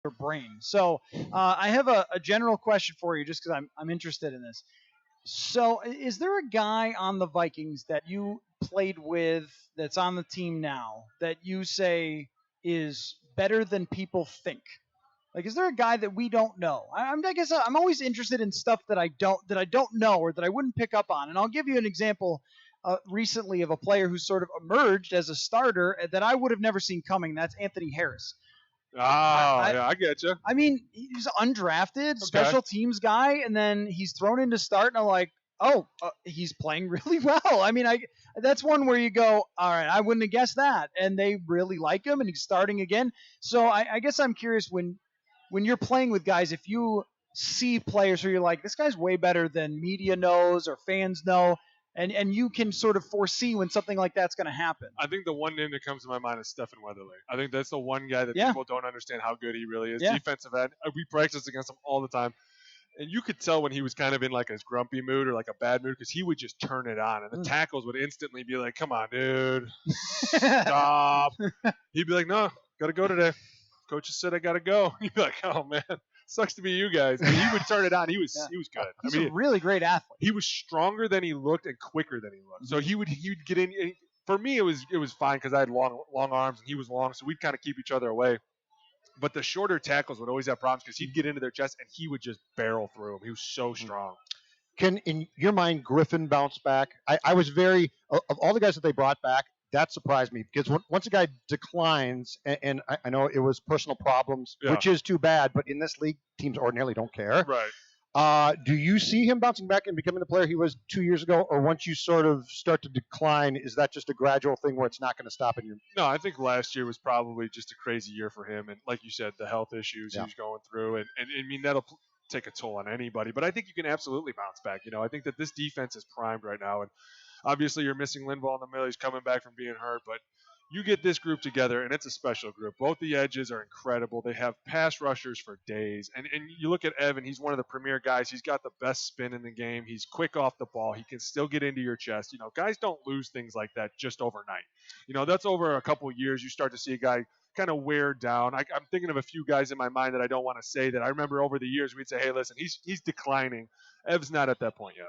your brain. So I have a general question for you, just because I'm interested in this. So, is there a guy on the Vikings that you played with that's on the team now that you say is better than people think? Like, is there a guy that we don't know? I guess I'm always interested in stuff that I don't know or that I wouldn't pick up on. And I'll give you an example recently of a player who sort of emerged as a starter that I would have never seen coming. That's Anthony Harris. Oh, yeah, I get you. I mean, he's undrafted, Okay. special teams guy, and then he's thrown in to start, and I'm like, oh, he's playing really well. I mean, that's one where you go, all right, I wouldn't have guessed that, and they really like him, and he's starting again. So I guess I'm curious when you're playing with guys, if you see players who you're like, this guy's way better than media knows or fans know, and you can sort of foresee when something like that's going to happen. I think the one name that comes to my mind is Stephen Weatherly. I think that's the one guy that Yeah. people don't understand how good he really is. Yeah. Defensive end. We practice against him all the time. And you could tell when he was kind of in like a grumpy mood or like a bad mood because he would just turn it on. And the tackles would instantly be like, come on, dude. Stop. He'd be like, no, got to go today. Coach just said I got to go. You'd be like, oh, man. Sucks to be you guys. And he would turn it on. He was good. He's a really great athlete. He was stronger than he looked and quicker than he looked. So he would get in. For me, it was fine because I had long arms and he was long, so we'd kind of keep each other away. But the shorter tackles would always have problems because he'd get into their chest and he would just barrel through them. He was so strong. Can, in your mind, Griffen bounce back? I was very of all the guys that they brought back. That surprised me because once a guy declines, and I know it was personal problems, which is too bad, but in this league, teams ordinarily don't care. Right. Do you see him bouncing back and becoming the player he was 2 years ago, or once you sort of start to decline, is that just a gradual thing where it's not going to stop in your? No, I think last year was probably just a crazy year for him, and like you said, the health issues he was going through, and I mean that'll take a toll on anybody. But I think you can absolutely bounce back. I think that this defense is primed right now, and obviously you're missing Linval in the middle. He's coming back from being hurt, but you get this group together, and it's a special group. Both the edges are incredible. They have pass rushers for days. And you look at Evan, he's one of the premier guys. He's got the best spin in the game. He's quick off the ball. He can still get into your chest. Guys don't lose things like that just overnight. That's over a couple of years. You start to see a guy kind of wear down. I'm thinking of a few guys in my mind that I don't want to say that I remember over the years we'd say, hey, listen, he's declining. Ev's not at that point yet.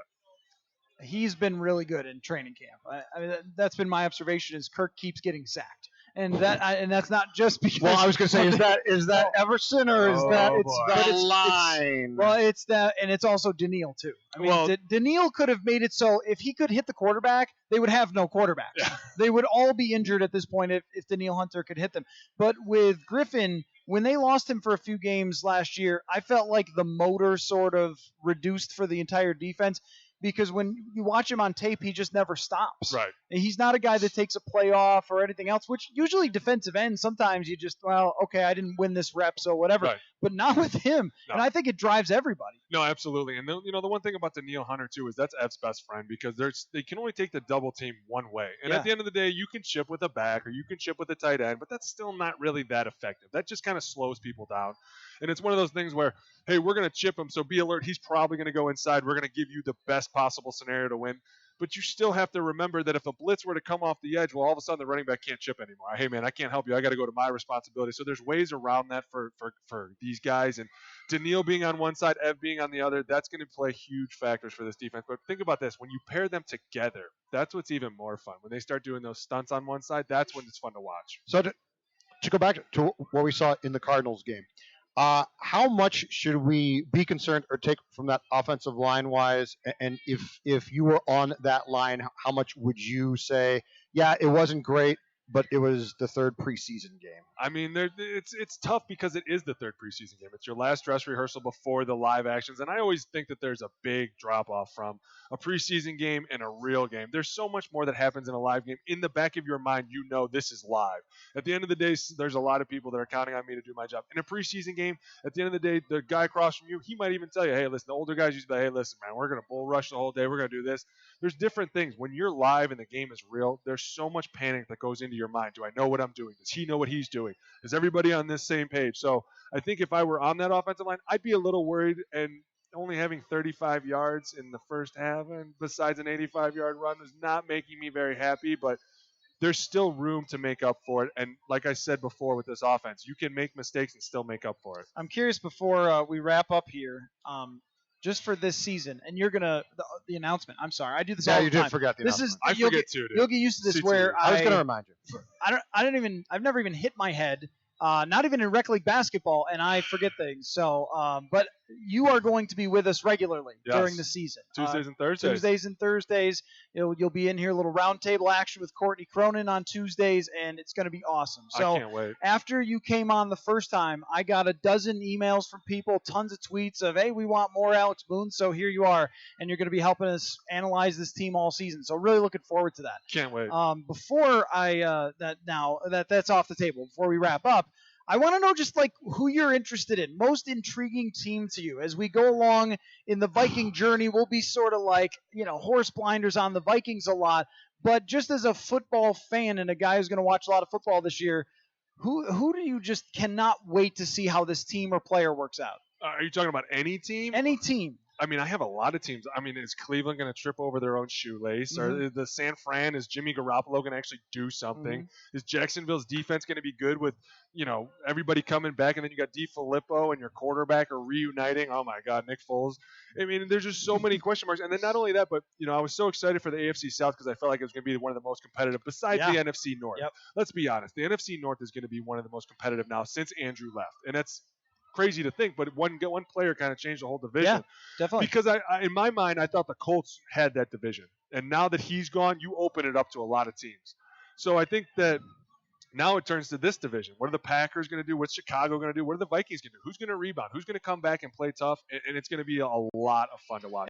He's been really good in training camp. I mean, that's been my observation. Is Kirk keeps getting sacked, and that's not just because. Well, I was going to say, is that Everson or is that it's line? It's that, and it's also Danielle too. I mean, Danielle could have made it so if he could hit the quarterback, they would have no quarterback. Yeah. They would all be injured at this point if Danielle Hunter could hit them. But with Griffen, when they lost him for a few games last year, I felt like the motor sort of reduced for the entire defense. Because when you watch him on tape, he just never stops. Right. And he's not a guy that takes a play off or anything else, which usually defensive ends, sometimes you just, okay, I didn't win this rep, so whatever. Right. But not with him. No. And I think it drives everybody. No, absolutely. And, the one thing about Danielle Hunter, too, is that's Ev's best friend because they can only take the double team one way. And at the end of the day, you can chip with a back or you can chip with a tight end, but that's still not really that effective. That just kind of slows people down. And it's one of those things where, hey, we're going to chip him, so be alert. He's probably going to go inside. We're going to give you the best possible scenario to win. But you still have to remember that if a blitz were to come off the edge, well, all of a sudden the running back can't chip anymore. Hey, man, I can't help you. I got to go to my responsibility. So there's ways around that for these guys. And Danielle being on one side, Ev being on the other, that's going to play huge factors for this defense. But think about this. When you pair them together, that's what's even more fun. When they start doing those stunts on one side, that's when it's fun to watch. So to go back to what we saw in the Cardinals game, how much should we be concerned or take from that offensive line wise? And if you were on that line, how much would you say, yeah, it wasn't great, but it was the third preseason game? I mean, it's tough because it is the third preseason game. It's your last dress rehearsal before the live actions. And I always think that there's a big drop-off from a preseason game and a real game. There's so much more that happens in a live game. In the back of your mind, this is live. At the end of the day, there's a lot of people that are counting on me to do my job. In a preseason game, at the end of the day, the guy across from you, he might even tell you, hey, listen, the older guys used to be like, hey, listen, man, we're going to bull rush the whole day. We're going to do this. There's different things. When you're live and the game is real, there's so much panic that goes into your mind. Do I know what I'm doing? Does he know what he's doing? Is everybody on this same page? So I think if I were on that offensive line, I'd be a little worried. And only having 35 yards in the first half and besides an 85-yard run is not making me very happy. But there's still room to make up for it. And like I said before with this offense, you can make mistakes and still make up for it. I'm curious before we wrap up here, just for this season, and you're gonna the announcement. I'm sorry, I do this Yeah, all the you time. did forget the This announcement. is I you'll forget get, too, dude. You'll get used to this See, where too. I was going to remind you. I've never even hit my head, not even in rec league basketball, and I forget things. So, but you are going to be with us regularly Yes. during the season. Tuesdays and Thursdays. Tuesdays and Thursdays. You'll be in here, a little roundtable action with Courtney Cronin on Tuesdays, and it's going to be awesome. So I can't wait. after you came on the first time, I got a dozen emails from people, tons of tweets of, hey, we want more Alex Boone. So here you are, and you're going to be helping us analyze this team all season. So really looking forward to that. Can't wait. Before that's off the table, before we wrap up, I want to know just like who you're interested in, most intriguing team to you. As we go along in the Viking journey, we'll be sort of like, horse blinders on the Vikings a lot. But just as a football fan and a guy who's going to watch a lot of football this year, who do you just cannot wait to see how this team or player works out? Are you talking about any team? Any team. I mean, I have a lot of teams. I mean, is Cleveland going to trip over their own shoelace? Mhm. Or the San Fran, is Jimmy Garoppolo going to actually do something? Mhm. Is Jacksonville's defense going to be good with, everybody coming back, and then you got DeFilippo and your quarterback are reuniting? Oh, my God, Nick Foles. I mean, there's just so many question marks. And then not only that, but, I was so excited for the AFC South because I felt like it was going to be one of the most competitive besides the NFC North. Yep. Let's be honest. The NFC North is going to be one of the most competitive now since Andrew left. And that's crazy to think, but one player kind of changed the whole division. Yeah, definitely. Because I in my mind, I thought the Colts had that division, and now that he's gone, you open it up to a lot of teams. So I think that now it turns to this division. What are the Packers going to do? What's Chicago going to do? What are the Vikings going to do? Who's going to rebound? Who's going to come back and play tough? And it's going to be a lot of fun to watch.